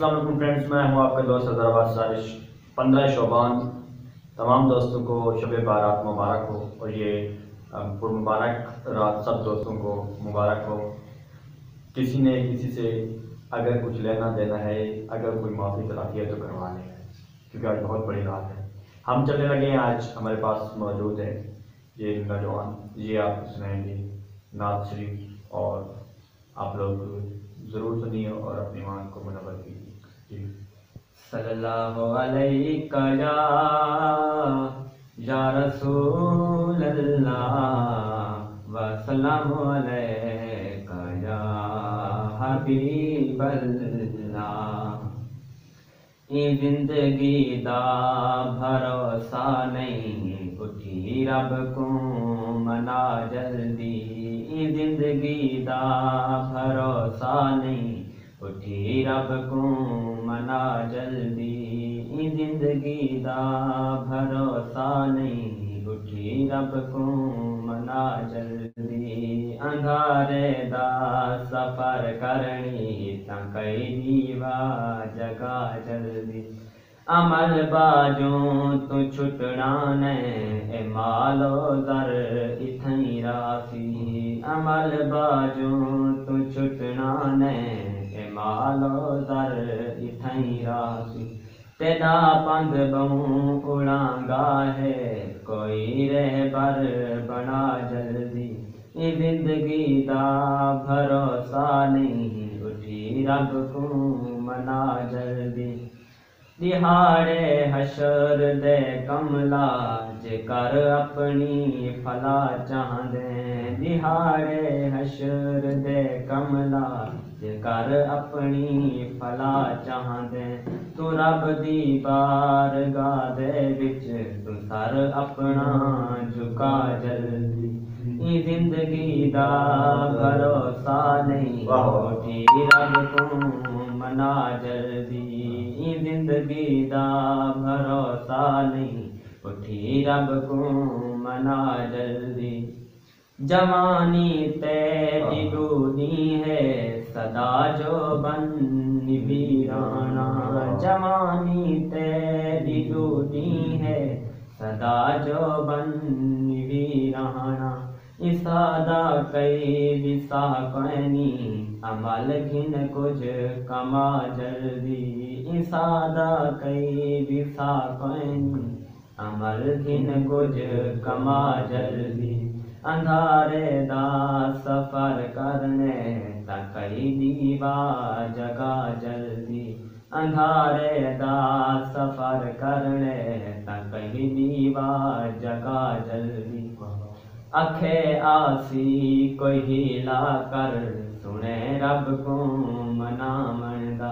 अस्सलाम वालेकुम फ्रेंड्स, मैं हूं आपका दोस्त हैदराबाद सारिश। 15 शोबान तमाम दोस्तों को शब बारात मुबारक हो और ये मुबारक रात सब दोस्तों को मुबारक हो। किसी ने किसी से अगर कुछ लेना देना है, अगर कोई माफ़ी तलाफ़ी है तो करवा लें, क्योंकि आज बहुत बड़ी रात है। हम चलने लगे हैं। आज हमारे पास मौजूद है ये नौजवान, ये आप सुनाएंगे नात शरीफ और आप लोग ज़रूर सुनिए और अपनी ईमान को मुनव्वर कीजिए। सल्लल्लाहु अलैका या रसूल अल्लाह व सल्लल्लाहु अलैका या हबीब अल्लाह। ये जिंदगी दा भरोसा नहीं, उठी रब को मना जल्दी। ये जिंदगी दा भरोसा नहीं, उठी रब को मना जल्दी। ये जिंदगी दा भरोसा नहीं, उठी रब को मना जल्दी। अंधारे दा सफर करनी तां कई दीवा जगा जल्दी। अमल बाजों तू छुटना ने ए मालो दर इथई राफी। अमल बाजों तू छुटना ने ए मालो दर इथई राफी। तेरा पंध बहु उड़ांगा है, कोई रहबर बना जल्दी। ये जिंदगी दा भरोसा नहीं, उठी रब को मना जल्दी। दिहाड़े हशर दे कमला जेकर अपनी फला चाहदे। दिहाड़े हशर दे कमला जेकर अपनी फला चाहदे। तू रब दी बारगाह दे विच तू सर अपना झुका जल्दी। ये जिंदगी दा भरोसा नहीं, उठी रब को मना जल्दी। ये जिंदगी दा भरोसा नहीं, उठी रब को मना जल्दी। जवानी तेरी दूनी है सदा जो बन वीराना। जवानी तेरी दूनी है सदा जो बन वीराना। इसादा कई विसा कैनी अमल घिन कुछ कमा जल्दी। इसादा कई विसा कैनी अमल घिन कुछ कमा जल्दी। अंधारे दा सफर करने तकई दीवा जगा जल्दी। अंधारे दा सफर करने तकई दीवा जगा जल्दी। अखे आसी कोई हीला कर सुने रब को मना मनदा।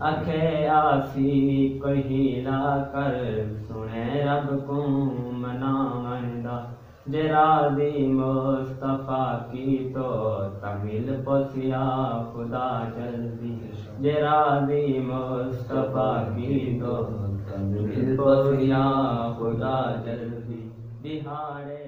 अखे आसी कोई हीला कर सुने रब को मना मनदा। जे राज़ी मुस्तफ़ा की तो तमिल पोसिया खुदा जल्दी। जे राज़ी मुस्तफ़ा की तो तमिल पोसिया खुदा जल्दी। दिहाड़े